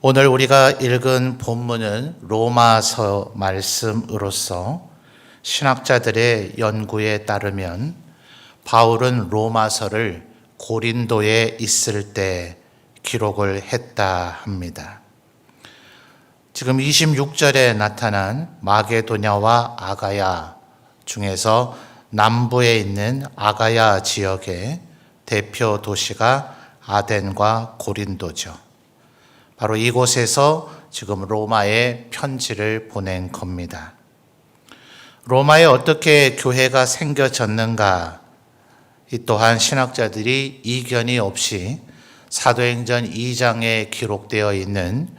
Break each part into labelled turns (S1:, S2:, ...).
S1: 오늘 우리가 읽은 본문은 로마서 말씀으로서 신학자들의 연구에 따르면 바울은 로마서를 고린도에 있을 때 기록을 했다 합니다. 지금 26절에 나타난 마게도냐와 아가야 중에서 남부에 있는 아가야 지역의 대표 도시가 아덴과 고린도죠. 바로 이곳에서 지금 로마에 편지를 보낸 겁니다. 로마에 어떻게 교회가 생겨졌는가? 이 또한 신학자들이 이견이 없이 사도행전 2장에 기록되어 있는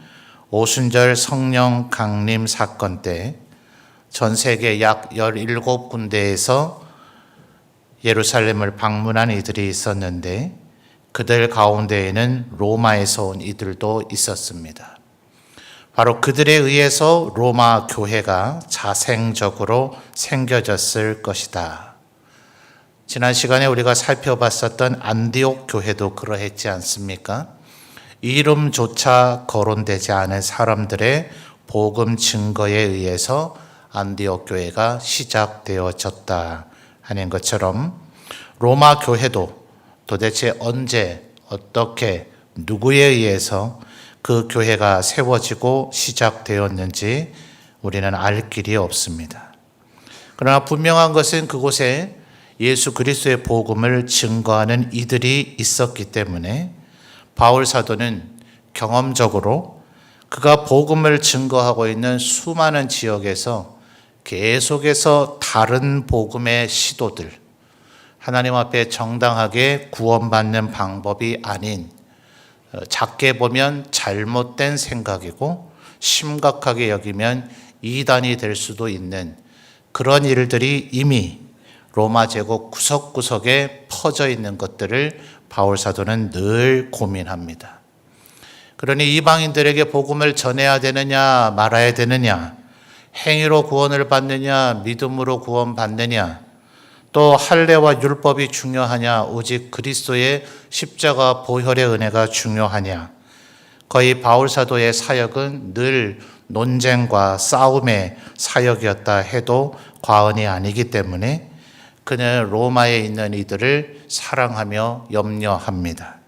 S1: 오순절 성령 강림 사건 때 전 세계 약 17군데에서 예루살렘을 방문한 이들이 있었는데 그들 가운데에는 로마에서 온 이들도 있었습니다. 바로 그들에 의해서 로마 교회가 자생적으로 생겨졌을 것이다. 지난 시간에 우리가 살펴봤었던 안디옥 교회도 그러했지 않습니까? 이름조차 거론되지 않은 사람들의 복음 증거에 의해서 안디옥 교회가 시작되어졌다 하는 것처럼 로마 교회도 도대체 언제, 어떻게, 누구에 의해서 그 교회가 세워지고 시작되었는지 우리는 알 길이 없습니다. 그러나 분명한 것은 그곳에 예수 그리스도의 복음을 증거하는 이들이 있었기 때문에 바울 사도는 경험적으로 그가 복음을 증거하고 있는 수많은 지역에서 계속해서 다른 복음의 시도들, 하나님 앞에 정당하게 구원받는 방법이 아닌 작게 보면 잘못된 생각이고 심각하게 여기면 이단이 될 수도 있는 그런 일들이 이미 로마 제국 구석구석에 퍼져 있는 것들을 바울 사도는 늘 고민합니다. 그러니 이방인들에게 복음을 전해야 되느냐 말아야 되느냐, 행위로 구원을 받느냐 믿음으로 구원받느냐, 또 할례와 율법이 중요하냐 오직 그리스도의 십자가 보혈의 은혜가 중요하냐, 거의 바울 사도의 사역은 늘 논쟁과 싸움의 사역이었다 해도 과언이 아니기 때문에 그는 로마에 있는 이들을 사랑하며 염려합니다.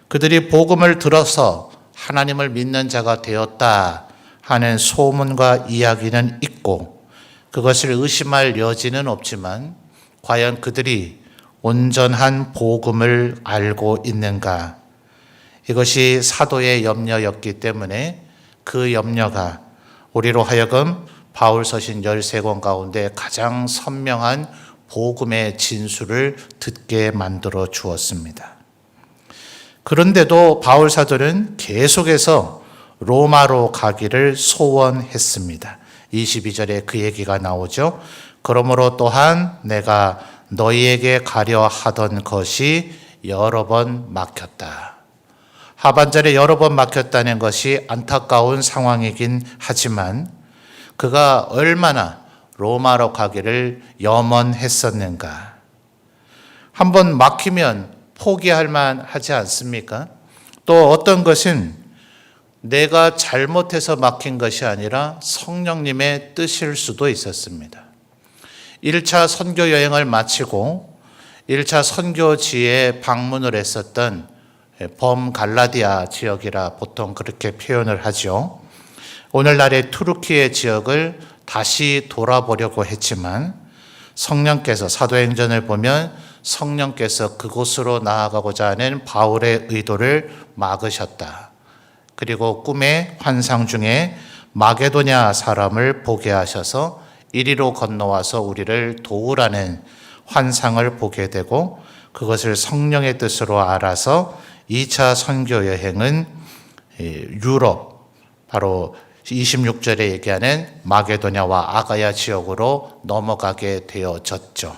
S1: 그들이 복음을 들어서 하나님을 믿는 자가 되었다 하는 소문과 이야기는 있고 그것을 의심할 여지는 없지만 과연 그들이 온전한 복음을 알고 있는가? 이것이 사도의 염려였기 때문에 그 염려가 우리로 하여금 바울 서신 13권 가운데 가장 선명한 복음의 진수를 듣게 만들어 주었습니다. 그런데도 바울 사도는 계속해서 로마로 가기를 소원했습니다. 22절에 그 얘기가 나오죠. 그러므로 또한 내가 너희에게 가려 하던 것이 여러 번 막혔다. 하반절에 여러 번 막혔다는 것이 안타까운 상황이긴 하지만 그가 얼마나 로마로 가기를 염원했었는가. 한번 막히면 포기할 만하지 않습니까? 또 어떤 것은 내가 잘못해서 막힌 것이 아니라 성령님의 뜻일 수도 있었습니다. 1차 선교 여행을 마치고 1차 선교지에 방문을 했었던 범갈라디아 지역이라 보통 그렇게 표현을 하죠. 오늘날의 투르키의 지역을 다시 돌아보려고 했지만 성령께서, 사도행전을 보면 성령께서 그곳으로 나아가고자 하는 바울의 의도를 막으셨다. 그리고 꿈의 환상 중에 마게도냐 사람을 보게 하셔서 이리로 건너와서 우리를 도우라는 환상을 보게 되고 그것을 성령의 뜻으로 알아서 2차 선교 여행은 유럽, 바로 26절에 얘기하는 마게도냐와 아가야 지역으로 넘어가게 되어졌죠.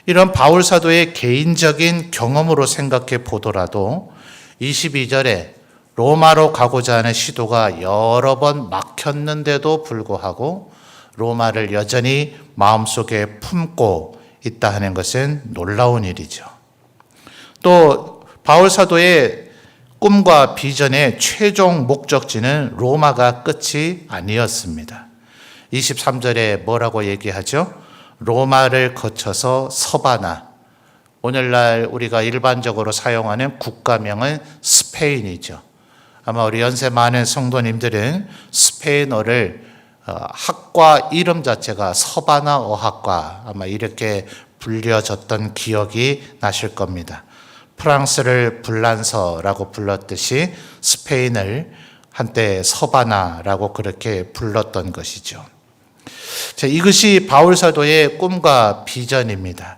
S1: 이런 바울 사도의 개인적인 경험으로 생각해 보더라도 22절에 로마로 가고자 하는 시도가 여러 번 막혔는데도 불구하고 로마를 여전히 마음속에 품고 있다 하는 것은 놀라운 일이죠. 또 바울 사도의 꿈과 비전의 최종 목적지는 로마가 끝이 아니었습니다. 23절에 뭐라고 얘기하죠? 로마를 거쳐서 서바나, 오늘날 우리가 일반적으로 사용하는 국가명은 스페인이죠. 아마 우리 연세 많은 성도님들은 스페인어를 학과 이름 자체가 서바나 어학과 아마 이렇게 불려졌던 기억이 나실 겁니다. 프랑스를 불란서라고 불렀듯이 스페인을 한때 서바나라고 그렇게 불렀던 것이죠. 자, 이것이 바울 사도의 꿈과 비전입니다.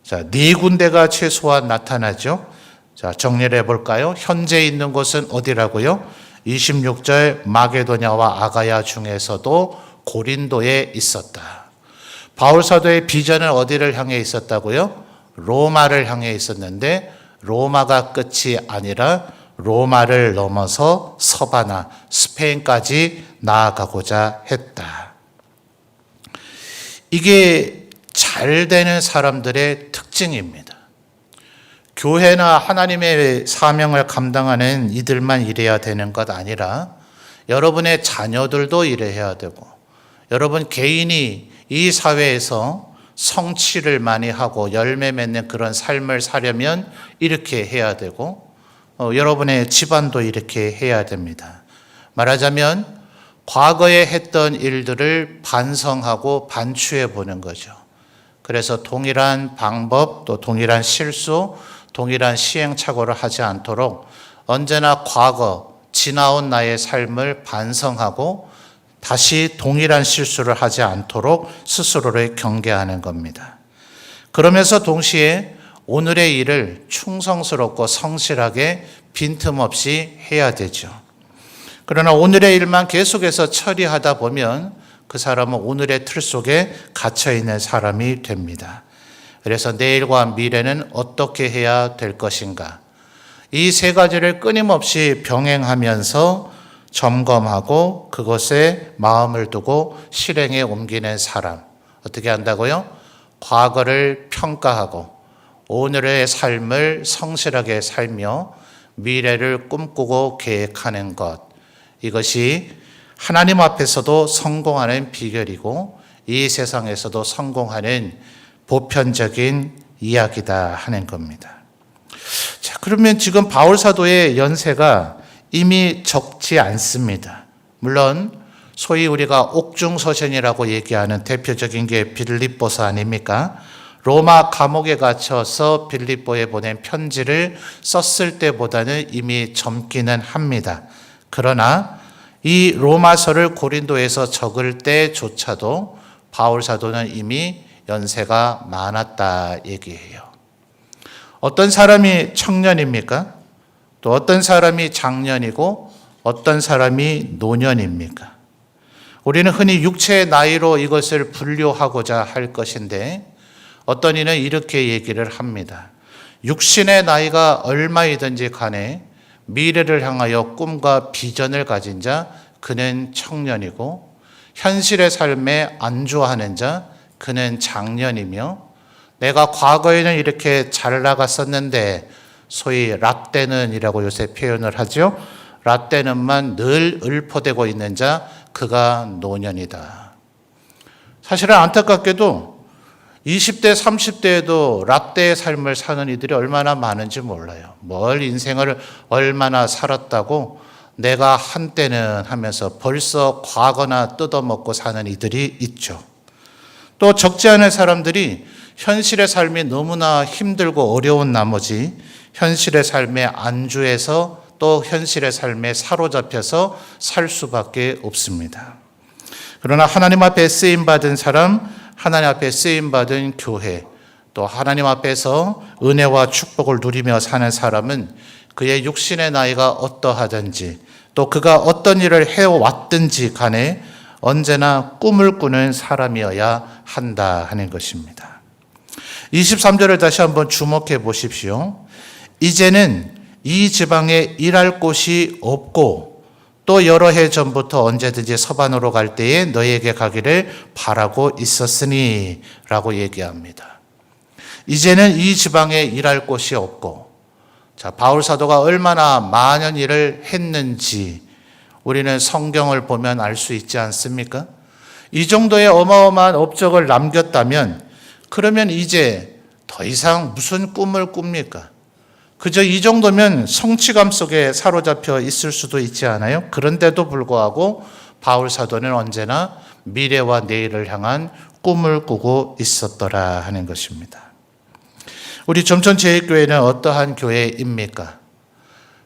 S1: 자, 네 군데가 최소한 나타나죠. 자, 정리를 해볼까요? 현재 있는 곳은 어디라고요? 26절 마게도냐와 아가야 중에서도 고린도에 있었다. 바울 사도의 비전은 어디를 향해 있었다고요? 로마를 향해 있었는데 로마가 끝이 아니라 로마를 넘어서 서바나, 스페인까지 나아가고자 했다. 이게 잘 되는 사람들의 특징입니다. 교회나 하나님의 사명을 감당하는 이들만 이래야 되는 것 아니라 여러분의 자녀들도 이래야 되고 여러분 개인이 이 사회에서 성취를 많이 하고 열매 맺는 그런 삶을 사려면 이렇게 해야 되고 여러분의 집안도 이렇게 해야 됩니다. 말하자면 과거에 했던 일들을 반성하고 반추해 보는 거죠. 그래서 동일한 방법 또 동일한 실수, 동일한 시행착오를 하지 않도록 언제나 과거, 지나온 나의 삶을 반성하고 다시 동일한 실수를 하지 않도록 스스로를 경계하는 겁니다. 그러면서 동시에 오늘의 일을 충성스럽고 성실하게 빈틈없이 해야 되죠. 그러나 오늘의 일만 계속해서 처리하다 보면 그 사람은 오늘의 틀 속에 갇혀있는 사람이 됩니다. 그래서 내일과 미래는 어떻게 해야 될 것인가? 이 세 가지를 끊임없이 병행하면서 점검하고 그것에 마음을 두고 실행에 옮기는 사람. 어떻게 한다고요? 과거를 평가하고 오늘의 삶을 성실하게 살며 미래를 꿈꾸고 계획하는 것. 이것이 하나님 앞에서도 성공하는 비결이고 이 세상에서도 성공하는 보편적인 이야기다 하는 겁니다. 자, 그러면 지금 바울 사도의 연세가 이미 적지 않습니다. 물론 소위 우리가 옥중서신이라고 얘기하는 대표적인 게 빌립보서 아닙니까? 로마 감옥에 갇혀서 빌립보에 보낸 편지를 썼을 때보다는 이미 젊기는 합니다. 그러나 이 로마서를 고린도에서 적을 때조차도 바울 사도는 이미 연세가 많았다 얘기해요. 어떤 사람이 청년입니까? 또 어떤 사람이 장년이고 어떤 사람이 노년입니까? 우리는 흔히 육체의 나이로 이것을 분류하고자 할 것인데 어떤 이는 이렇게 얘기를 합니다. 육신의 나이가 얼마이든지 간에 미래를 향하여 꿈과 비전을 가진 자 그는 청년이고 현실의 삶에 안주하는 자 그는 장년이며 내가 과거에는 이렇게 잘 나갔었는데 소위 라떼는이라고 요새 표현을 하죠. 라떼는만 늘 읊어대고 있는 자 그가 노년이다. 사실은 안타깝게도 20대, 30대에도 라떼의 삶을 사는 이들이 얼마나 많은지 몰라요. 뭘 인생을 얼마나 살았다고 내가 한때는 하면서 벌써 과거나 뜯어먹고 사는 이들이 있죠. 또 적지 않은 사람들이 현실의 삶이 너무나 힘들고 어려운 나머지 현실의 삶에 안주해서 또 현실의 삶에 사로잡혀서 살 수밖에 없습니다. 그러나 하나님 앞에 쓰임받은 사람, 하나님 앞에 쓰임받은 교회, 또 하나님 앞에서 은혜와 축복을 누리며 사는 사람은 그의 육신의 나이가 어떠하든지 또 그가 어떤 일을 해왔든지 간에 언제나 꿈을 꾸는 사람이어야 한다 하는 것입니다. 23절을 다시 한번 주목해 보십시오. 이제는 이 지방에 일할 곳이 없고 또 여러 해 전부터 언제든지 서반으로 갈 때에 너희에게 가기를 바라고 있었으니 라고 얘기합니다. 이제는 이 지방에 일할 곳이 없고, 자, 바울 사도가 얼마나 많은 일을 했는지 우리는 성경을 보면 알 수 있지 않습니까? 이 정도의 어마어마한 업적을 남겼다면 그러면 이제 더 이상 무슨 꿈을 꿉니까? 그저 이 정도면 성취감 속에 사로잡혀 있을 수도 있지 않아요? 그런데도 불구하고 바울 사도는 언제나 미래와 내일을 향한 꿈을 꾸고 있었더라 하는 것입니다. 우리 점천제일교회는 어떠한 교회입니까?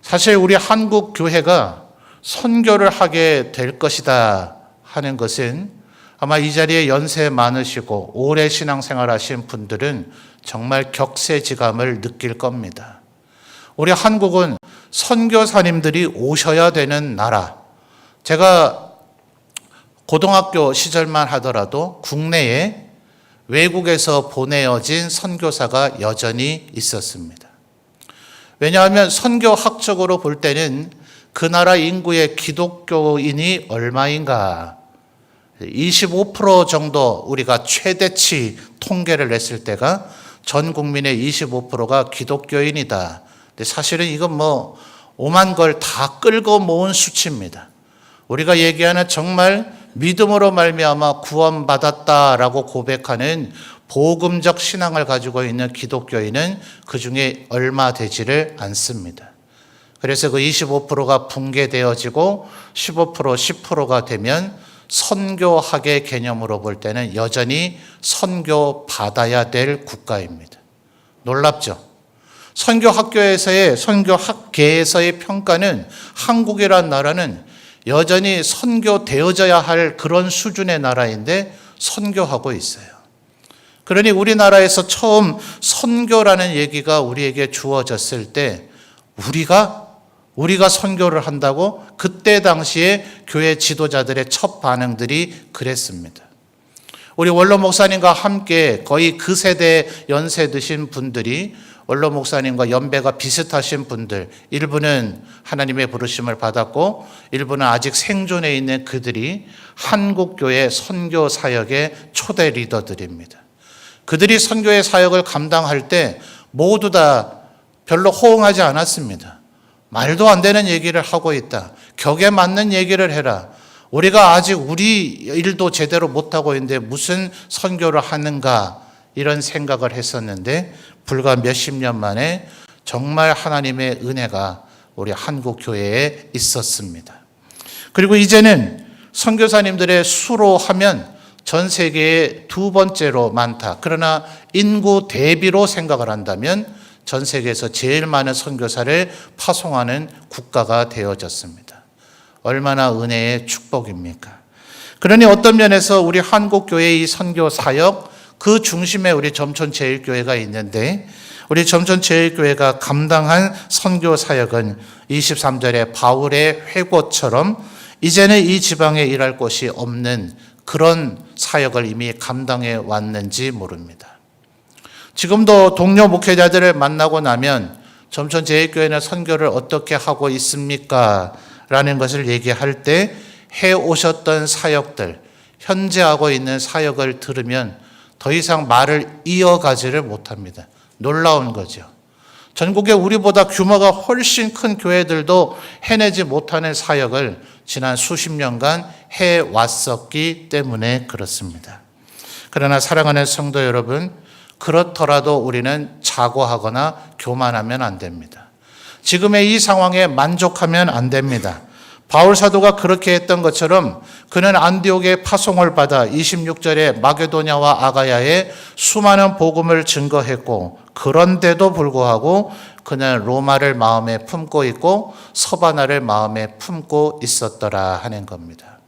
S1: 사실 우리 한국 교회가 선교를 하게 될 것이다 하는 것은 아마 이 자리에 연세 많으시고 오래 신앙생활 하신 분들은 정말 격세지감을 느낄 겁니다. 우리 한국은 선교사님들이 오셔야 되는 나라. 제가 고등학교 시절만 하더라도 국내에 외국에서 보내어진 선교사가 여전히 있었습니다. 왜냐하면 선교학적으로 볼 때는 그 나라 인구의 기독교인이 얼마인가? 25% 정도 우리가 최대치 통계를 냈을 때가 전 국민의 25%가 기독교인이다. 근데 사실은 이건 뭐 오만 걸 다 끌고 모은 수치입니다. 우리가 얘기하는 정말 믿음으로 말미암아 구원받았다라고 고백하는 복음적 신앙을 가지고 있는 기독교인은 그 중에 얼마 되지를 않습니다. 그래서 그 25%가 붕괴되어지고 15%, 10%가 되면 선교학의 개념으로 볼 때는 여전히 선교 받아야 될 국가입니다. 놀랍죠? 선교학교에서의 선교학계에서의 평가는 한국이란 나라는 여전히 선교되어져야 할 그런 수준의 나라인데 선교하고 있어요. 그러니 우리나라에서 처음 선교라는 얘기가 우리에게 주어졌을 때 우리가 선교를 한다고 그때 당시에 교회 지도자들의 첫 반응들이 그랬습니다. 우리 원로 목사님과 함께 거의 그 세대 연세 드신 분들이 원로 목사님과 연배가 비슷하신 분들, 일부는 하나님의 부르심을 받았고 일부는 아직 생존해 있는 그들이 한국교회 선교 사역의 초대 리더들입니다. 그들이 선교의 사역을 감당할 때 모두 다 별로 호응하지 않았습니다. 말도 안 되는 얘기를 하고 있다. 격에 맞는 얘기를 해라. 우리가 아직 우리 일도 제대로 못하고 있는데 무슨 선교를 하는가 이런 생각을 했었는데 불과 몇십 년 만에 정말 하나님의 은혜가 우리 한국 교회에 있었습니다. 그리고 이제는 선교사님들의 수로 하면 전 세계에 두 번째로 많다. 그러나 인구 대비로 생각을 한다면 전 세계에서 제일 많은 선교사를 파송하는 국가가 되어졌습니다. 얼마나 은혜의 축복입니까? 그러니 어떤 면에서 우리 한국 교회의 이 선교 사역 그 중심에 우리 점천제일교회가 있는데 우리 점천제일교회가 감당한 선교 사역은 23절에 바울의 회고처럼 이제는 이 지방에 일할 곳이 없는 그런 사역을 이미 감당해 왔는지 모릅니다. 지금도 동료 목회자들을 만나고 나면 점천제일교회는 선교를 어떻게 하고 있습니까? 라는 것을 얘기할 때 해오셨던 사역들, 현재 하고 있는 사역을 들으면 더 이상 말을 이어가지를 못합니다. 놀라운 거죠. 전국에 우리보다 규모가 훨씬 큰 교회들도 해내지 못하는 사역을 지난 수십 년간 해왔었기 때문에 그렇습니다. 그러나 사랑하는 성도 여러분, 그렇더라도 우리는 자고하거나 교만하면 안 됩니다. 지금의 이 상황에 만족하면 안 됩니다. 바울 사도가 그렇게 했던 것처럼 그는 안디옥의 파송을 받아 26절에 마게도냐와 아가야에 수많은 복음을 증거했고 그런데도 불구하고 그는 로마를 마음에 품고 있고 서바나를 마음에 품고 있었더라 하는 겁니다.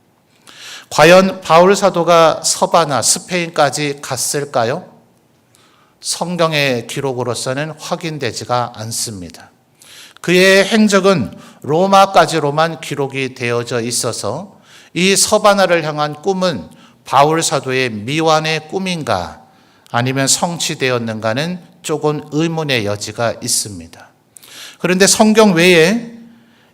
S1: 과연 바울 사도가 서바나, 스페인까지 갔을까요? 성경의 기록으로서는 확인되지가 않습니다. 그의 행적은 로마까지로만 기록이 되어져 있어서 이 서바나를 향한 꿈은 바울 사도의 미완의 꿈인가 아니면 성취되었는가는 조금 의문의 여지가 있습니다. 그런데 성경 외에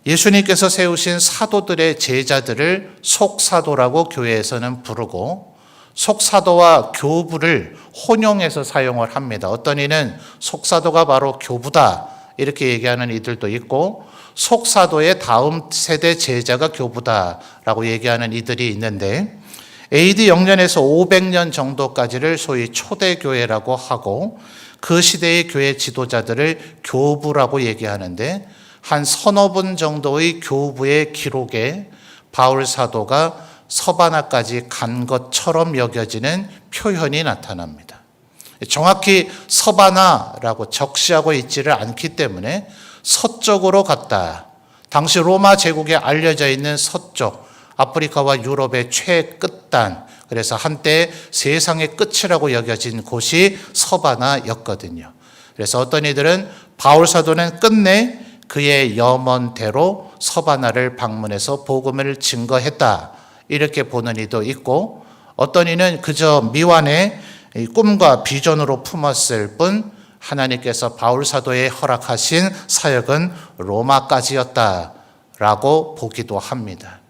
S1: 예수님께서 세우신 사도들의 제자들을 속사도라고 교회에서는 부르고 속사도와 교부를 혼용해서 사용을 합니다. 어떤 이는 속사도가 바로 교부다 이렇게 얘기하는 이들도 있고, 속사도의 다음 세대 제자가 교부다라고 얘기하는 이들이 있는데, AD 0년에서 500년 정도까지를 소위 초대교회라고 하고, 그 시대의 교회 지도자들을 교부라고 얘기하는데, 한 서너 분 정도의 교부의 기록에 바울 사도가 서바나까지 간 것처럼 여겨지는 표현이 나타납니다. 정확히 서바나라고 적시하고 있지를 않기 때문에 서쪽으로 갔다. 당시 로마 제국에 알려져 있는 서쪽, 아프리카와 유럽의 최끝단, 그래서 한때 세상의 끝이라고 여겨진 곳이 서바나였거든요. 그래서 어떤 이들은 바울 사도는 끝내 그의 염원대로 서바나를 방문해서 복음을 증거했다, 이렇게 보는 이도 있고, 어떤 이는 그저 미완의 꿈과 비전으로 품었을 뿐 하나님께서 바울 사도에 허락하신 사역은 로마까지였다라고 보기도 합니다.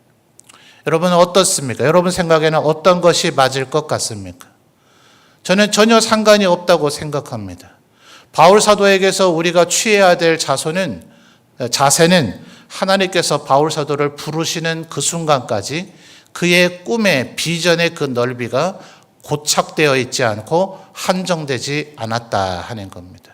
S1: 여러분은 어떻습니까? 여러분 생각에는 어떤 것이 맞을 것 같습니까? 저는 전혀 상관이 없다고 생각합니다. 바울 사도에게서 우리가 취해야 될 자세는 하나님께서 바울 사도를 부르시는 그 순간까지 그의 꿈의 비전의 그 넓이가 고착되어 있지 않고 한정되지 않았다 하는 겁니다.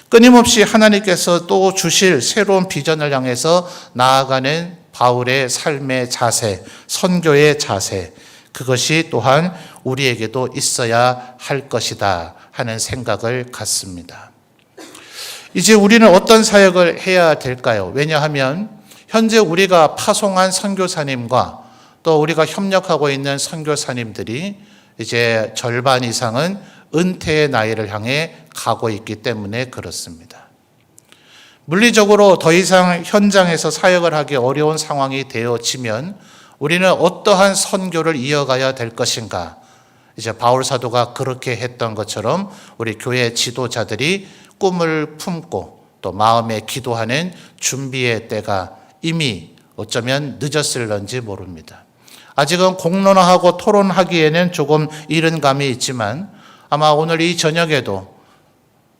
S1: 끊임없이 하나님께서 또 주실 새로운 비전을 향해서 나아가는 바울의 삶의 자세, 선교의 자세, 그것이 또한 우리에게도 있어야 할 것이다 하는 생각을 갖습니다. 이제 우리는 어떤 사역을 해야 될까요? 왜냐하면 현재 우리가 파송한 선교사님과 또 우리가 협력하고 있는 선교사님들이 이제 절반 이상은 은퇴의 나이를 향해 가고 있기 때문에 그렇습니다. 물리적으로 더 이상 현장에서 사역을 하기 어려운 상황이 되어지면 우리는 어떠한 선교를 이어가야 될 것인가? 이제 바울 사도가 그렇게 했던 것처럼 우리 교회 지도자들이 꿈을 품고 또 마음에 기도하는 준비의 때가 이미 어쩌면 늦었을런지 모릅니다. 아직은 공론화하고 토론하기에는 조금 이른 감이 있지만 아마 오늘 이 저녁에도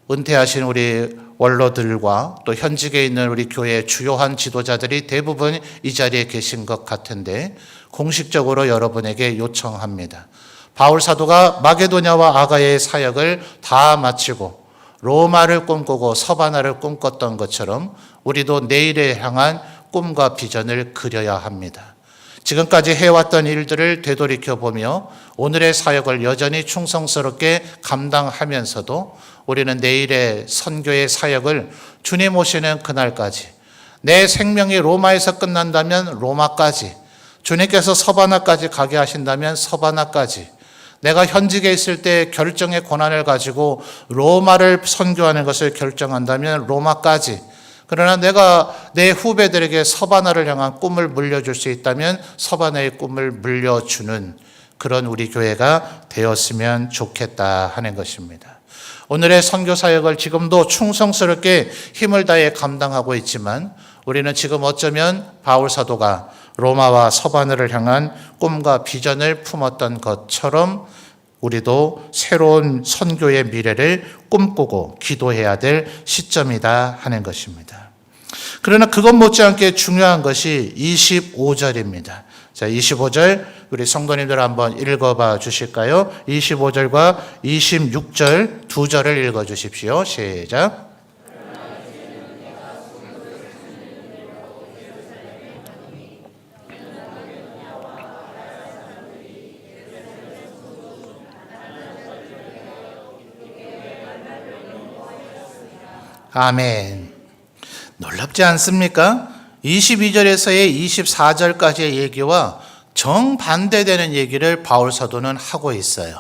S1: 은퇴하신 우리 원로들과 또 현직에 있는 우리 교회의 주요한 지도자들이 대부분 이 자리에 계신 것 같은데 공식적으로 여러분에게 요청합니다. 바울 사도가 마게도냐와 아가야의 사역을 다 마치고 로마를 꿈꾸고 서바나를 꿈꿨던 것처럼 우리도 내일에 향한 꿈과 비전을 그려야 합니다. 지금까지 해왔던 일들을 되돌이켜보며 오늘의 사역을 여전히 충성스럽게 감당하면서도 우리는 내일의 선교의 사역을 주님 오시는 그날까지, 내 생명이 로마에서 끝난다면 로마까지, 주님께서 서바나까지 가게 하신다면 서바나까지, 내가 현직에 있을 때 결정의 권한을 가지고 로마를 선교하는 것을 결정한다면 로마까지, 그러나 내가 내 후배들에게 서바나를 향한 꿈을 물려줄 수 있다면 서바나의 꿈을 물려주는 그런 우리 교회가 되었으면 좋겠다 하는 것입니다. 오늘의 선교 사역을 지금도 충성스럽게 힘을 다해 감당하고 있지만 우리는 지금 어쩌면 바울 사도가 로마와 서바나를 향한 꿈과 비전을 품었던 것처럼 우리도 새로운 선교의 미래를 꿈꾸고 기도해야 될 시점이다 하는 것입니다. 그러나 그것 못지않게 중요한 것이 25절입니다. 자, 25절 우리 성도님들 한번 읽어봐 주실까요? 25절과 26절 두 절을 읽어 주십시오. 시작. 아멘. 놀랍지 않습니까? 22절에서의 24절까지의 얘기와 정반대되는 얘기를 바울 사도는 하고 있어요.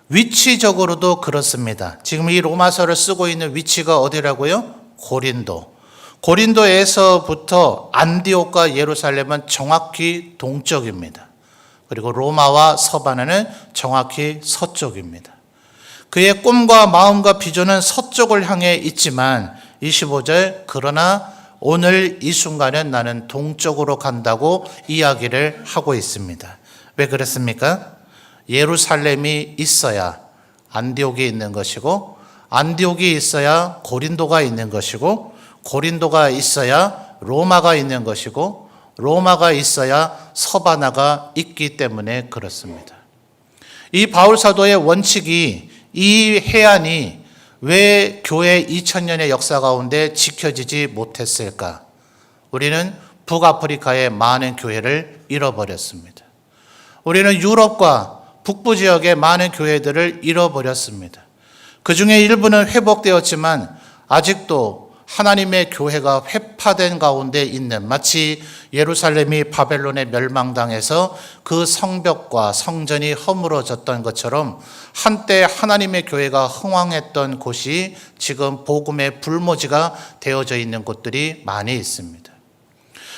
S1: 위치적으로도 그렇습니다. 지금 이 로마서를 쓰고 있는 위치가 어디라고요? 고린도. 고린도에서부터 안디옥과 예루살렘은 정확히 동쪽입니다. 그리고 로마와 서바나는 정확히 서쪽입니다. 그의 꿈과 마음과 비전은 서쪽을 향해 있지만 25절 그러나 오늘 이 순간은 나는 동쪽으로 간다고 이야기를 하고 있습니다. 왜 그렇습니까? 예루살렘이 있어야 안디옥이 있는 것이고 안디옥이 있어야 고린도가 있는 것이고, 고린도가 있어야 로마가 있는 것이고, 로마가 있어야 서바나가 있기 때문에 그렇습니다. 이 바울 사도의 원칙이, 이 해안이 왜 교회 2000년의 역사 가운데 지켜지지 못했을까? 우리는 북아프리카의 많은 교회를 잃어버렸습니다. 우리는 유럽과 북부 지역의 많은 교회들을 잃어버렸습니다. 그 중에 일부는 회복되었지만 아직도 하나님의 교회가 회파된 가운데 있는, 마치 예루살렘이 바벨론에 멸망당해서 그 성벽과 성전이 허물어졌던 것처럼 한때 하나님의 교회가 흥왕했던 곳이 지금 복음의 불모지가 되어져 있는 곳들이 많이 있습니다.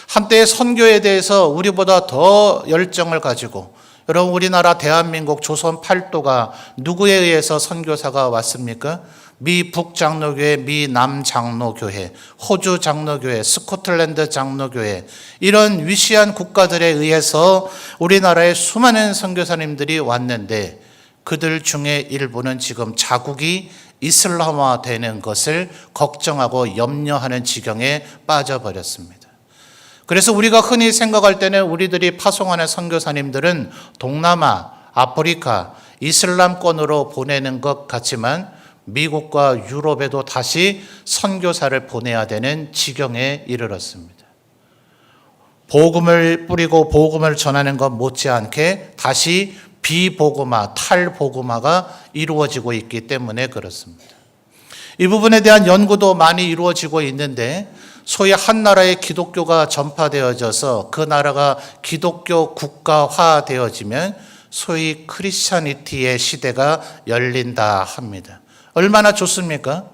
S1: 한때 선교에 대해서 우리보다 더 열정을 가지고, 여러분 우리나라 대한민국 조선 8도가 누구에 의해서 선교사가 왔습니까? 미 북장로교회, 미 남장로교회, 호주 장로교회, 스코틀랜드 장로교회, 이런 위시한 국가들에 의해서 우리나라에 수많은 선교사님들이 왔는데 그들 중에 일부는 지금 자국이 이슬람화되는 것을 걱정하고 염려하는 지경에 빠져버렸습니다. 그래서 우리가 흔히 생각할 때는 우리들이 파송하는 선교사님들은 동남아, 아프리카, 이슬람권으로 보내는 것 같지만 미국과 유럽에도 다시 선교사를 보내야 되는 지경에 이르렀습니다. 복음을 뿌리고 복음을 전하는 것 못지않게 다시 비복음화, 탈복음화가 이루어지고 있기 때문에 그렇습니다. 이 부분에 대한 연구도 많이 이루어지고 있는데, 소위 한 나라의 기독교가 전파되어져서 그 나라가 기독교 국가화되어지면 소위 크리스찬이티의 시대가 열린다 합니다. 얼마나 좋습니까?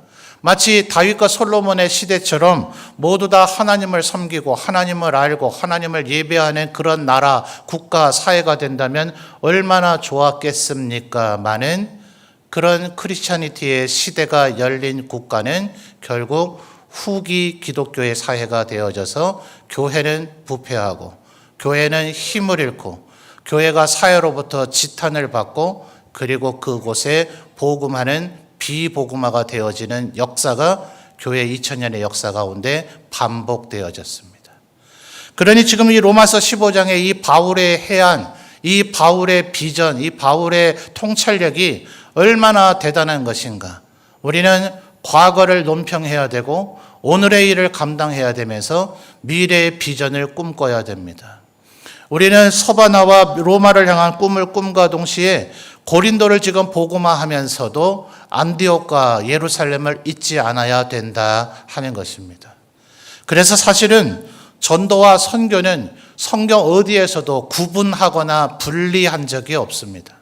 S1: 마치 다윗과 솔로몬의 시대처럼 모두 다 하나님을 섬기고 하나님을 알고 하나님을 예배하는 그런 나라, 국가, 사회가 된다면 얼마나 좋았겠습니까? 많은 그런 크리스찬이티의 시대가 열린 국가는 결국 후기 기독교의 사회가 되어져서 교회는 부패하고, 교회는 힘을 잃고, 교회가 사회로부터 지탄을 받고, 그리고 그곳에 복음하는 비복음화가 되어지는 역사가 교회 2000년의 역사 가운데 반복되어졌습니다. 그러니 지금 이 로마서 15장의 이 바울의 해안, 이 바울의 비전, 이 바울의 통찰력이 얼마나 대단한 것인가. 우리는 과거를 논평해야 되고 오늘의 일을 감당해야 되면서 미래의 비전을 꿈꿔야 됩니다. 우리는 서바나와 로마를 향한 꿈을 꿈과 동시에 고린도를 지금 복음화하면서도 안디옥과 예루살렘을 잊지 않아야 된다 하는 것입니다. 그래서 사실은 전도와 선교는 성경 어디에서도 구분하거나 분리한 적이 없습니다.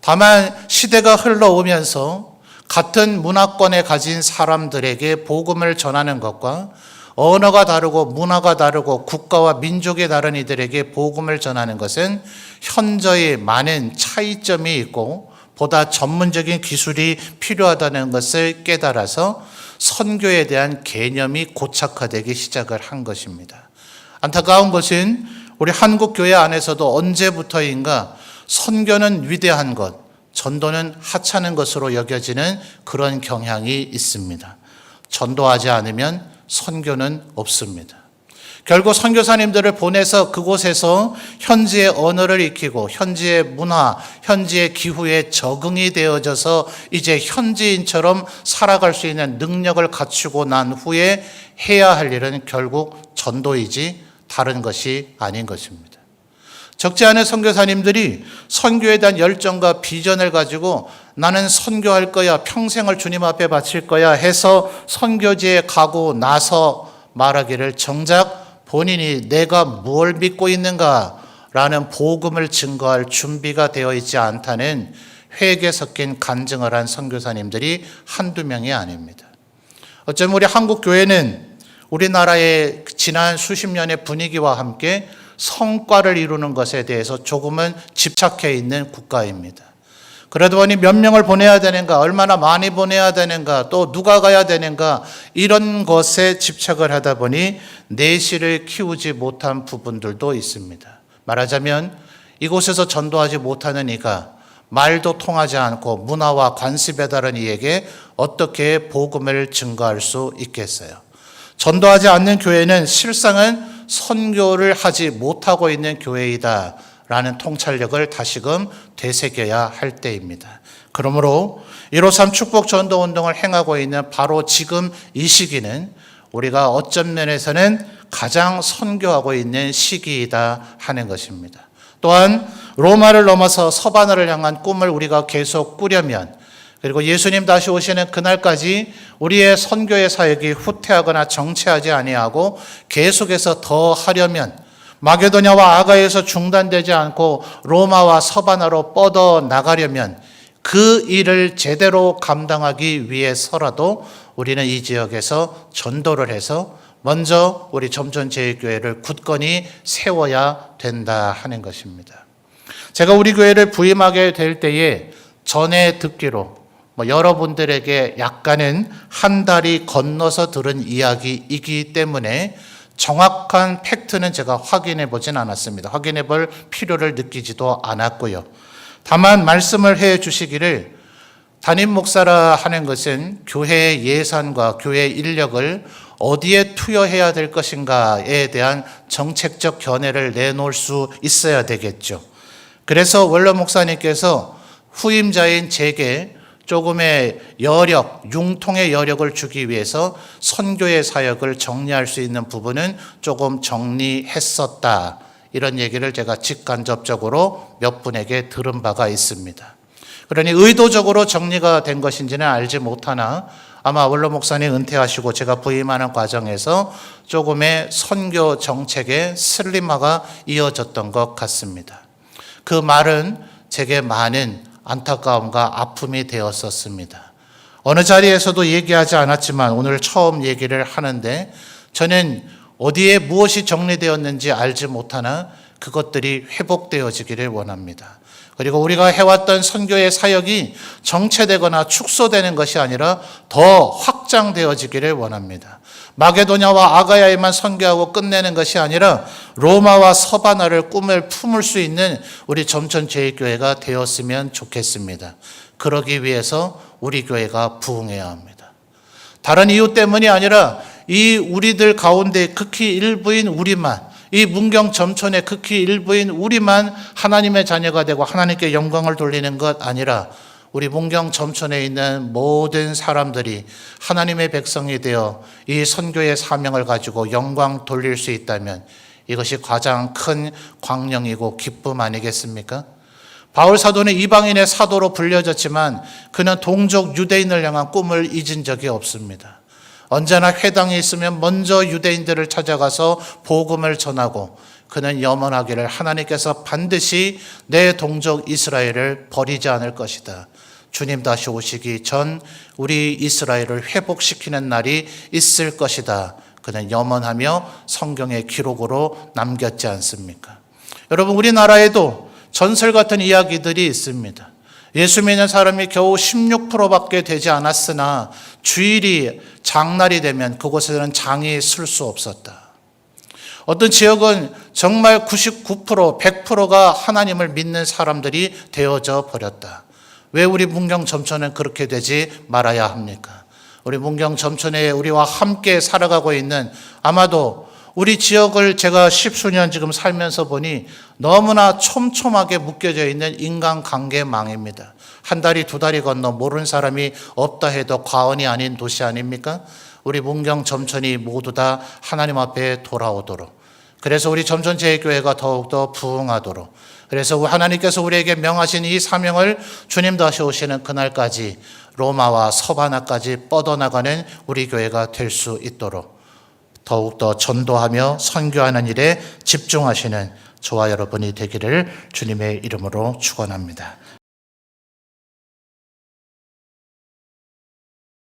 S1: 다만 시대가 흘러오면서 같은 문화권에 가진 사람들에게 복음을 전하는 것과 언어가 다르고 문화가 다르고 국가와 민족이 다른 이들에게 복음을 전하는 것은 현저히 많은 차이점이 있고 보다 전문적인 기술이 필요하다는 것을 깨달아서 선교에 대한 개념이 고착화되기 시작을 한 것입니다. 안타까운 것은 우리 한국 교회 안에서도 언제부터인가 선교는 위대한 것, 전도는 하찮은 것으로 여겨지는 그런 경향이 있습니다. 전도하지 않으면 선교는 없습니다. 결국 선교사님들을 보내서 그곳에서 현지의 언어를 익히고 현지의 문화, 현지의 기후에 적응이 되어져서 이제 현지인처럼 살아갈 수 있는 능력을 갖추고 난 후에 해야 할 일은 결국 전도이지 다른 것이 아닌 것입니다. 적지 않은 선교사님들이 선교에 대한 열정과 비전을 가지고 나는 선교할 거야, 평생을 주님 앞에 바칠 거야 해서 선교지에 가고 나서 말하기를 정작 본인이 내가 뭘 믿고 있는가라는 복음을 증거할 준비가 되어 있지 않다는 회개 섞인 간증을 한 선교사님들이 한두 명이 아닙니다. 어쩌면 우리 한국 교회는 우리나라의 지난 수십 년의 분위기와 함께 성과를 이루는 것에 대해서 조금은 집착해 있는 국가입니다. 그러다 보니 몇 명을 보내야 되는가, 얼마나 많이 보내야 되는가, 또 누가 가야 되는가, 이런 것에 집착을 하다 보니 내실을 키우지 못한 부분들도 있습니다. 말하자면 이곳에서 전도하지 못하는 이가 말도 통하지 않고 문화와 관습에 다른 이에게 어떻게 복음을 증거할 수 있겠어요? 전도하지 않는 교회는 실상은 선교를 하지 못하고 있는 교회이다 라는 통찰력을 다시금 되새겨야 할 때입니다. 그러므로 153 축복 전도 운동을 행하고 있는 바로 지금 이 시기는 우리가 어떤 면에서는 가장 선교하고 있는 시기이다 하는 것입니다. 또한 로마를 넘어서 서바나를 향한 꿈을 우리가 계속 꾸려면, 그리고 예수님 다시 오시는 그날까지 우리의 선교의 사역이 후퇴하거나 정체하지 아니하고 계속해서 더 하려면, 마게도냐와 아가에서 중단되지 않고 로마와 서바나로 뻗어 나가려면 그 일을 제대로 감당하기 위해서라도 우리는 이 지역에서 전도를 해서 먼저 우리 점천제일교회를 굳건히 세워야 된다 하는 것입니다. 제가 우리 교회를 부임하게 될 때에 전에 듣기로 여러분들에게 약간은 한 달이 건너서 들은 이야기이기 때문에 정확한 팩트는 제가 확인해 보진 않았습니다. 확인해 볼 필요를 느끼지도 않았고요. 다만 말씀을 해 주시기를 담임 목사라 하는 것은 교회의 예산과 교회의 인력을 어디에 투여해야 될 것인가에 대한 정책적 견해를 내놓을 수 있어야 되겠죠. 그래서 원로 목사님께서 후임자인 제게 조금의 여력, 융통의 여력을 주기 위해서 선교의 사역을 정리할 수 있는 부분은 조금 정리했었다. 이런 얘기를 제가 직간접적으로 몇 분에게 들은 바가 있습니다. 그러니 의도적으로 정리가 된 것인지는 알지 못하나 아마 원로 목사님 은퇴하시고 제가 부임하는 과정에서 조금의 선교 정책의 슬림화가 이어졌던 것 같습니다. 그 말은 제게 많은 안타까움과 아픔이 되었었습니다. 어느 자리에서도 얘기하지 않았지만 오늘 처음 얘기를 하는데 저는 어디에 무엇이 정리되었는지 알지 못하나 그것들이 회복되어지기를 원합니다. 그리고 우리가 해왔던 선교의 사역이 정체되거나 축소되는 것이 아니라 더 확장되어지기를 원합니다. 마게도냐와 아가야에만 선교하고 끝내는 것이 아니라 로마와 서바나를 꿈을 품을 수 있는 우리 점천제일교회가 되었으면 좋겠습니다. 그러기 위해서 우리 교회가 부흥해야 합니다. 다른 이유 때문이 아니라 이 우리들 가운데 극히 일부인 우리만, 이 문경 점촌의 극히 일부인 우리만 하나님의 자녀가 되고 하나님께 영광을 돌리는 것 아니라 우리 문경 점촌에 있는 모든 사람들이 하나님의 백성이 되어 이 선교의 사명을 가지고 영광 돌릴 수 있다면 이것이 가장 큰 광명이고 기쁨 아니겠습니까? 바울 사도는 이방인의 사도로 불려졌지만 그는 동족 유대인을 향한 꿈을 잊은 적이 없습니다. 언제나 회당에 있으면 먼저 유대인들을 찾아가서 복음을 전하고 그는 염원하기를 하나님께서 반드시 내 동족 이스라엘을 버리지 않을 것이다. 주님 다시 오시기 전 우리 이스라엘을 회복시키는 날이 있을 것이다. 그는 염원하며 성경의 기록으로 남겼지 않습니까? 여러분, 우리나라에도 전설 같은 이야기들이 있습니다. 예수 믿는 사람이 겨우 16%밖에 되지 않았으나 주일이 장날이 되면 그곳에는 장이 쓸 수 없었다. 어떤 지역은 정말 99%, 100%가 하나님을 믿는 사람들이 되어져 버렸다. 왜 우리 문경 점촌은 그렇게 되지 말아야 합니까? 우리 문경 점촌에 우리와 함께 살아가고 있는 아마도 우리 지역을 제가 십수년 지금 살면서 보니 너무나 촘촘하게 묶여져 있는 인간관계망입니다. 한 다리 두 다리 건너 모르는 사람이 없다 해도 과언이 아닌 도시 아닙니까? 우리 문경 점촌이 모두 다 하나님 앞에 돌아오도록, 그래서 우리 점천제일교회가 더욱더 부흥하도록, 그래서 하나님께서 우리에게 명하신 이 사명을 주님 다시 오시는 그날까지 로마와 서바나까지 뻗어나가는 우리 교회가 될 수 있도록 더욱더 전도하며 선교하는 일에 집중하시는 저와 여러분이 되기를 주님의 이름으로 축원합니다.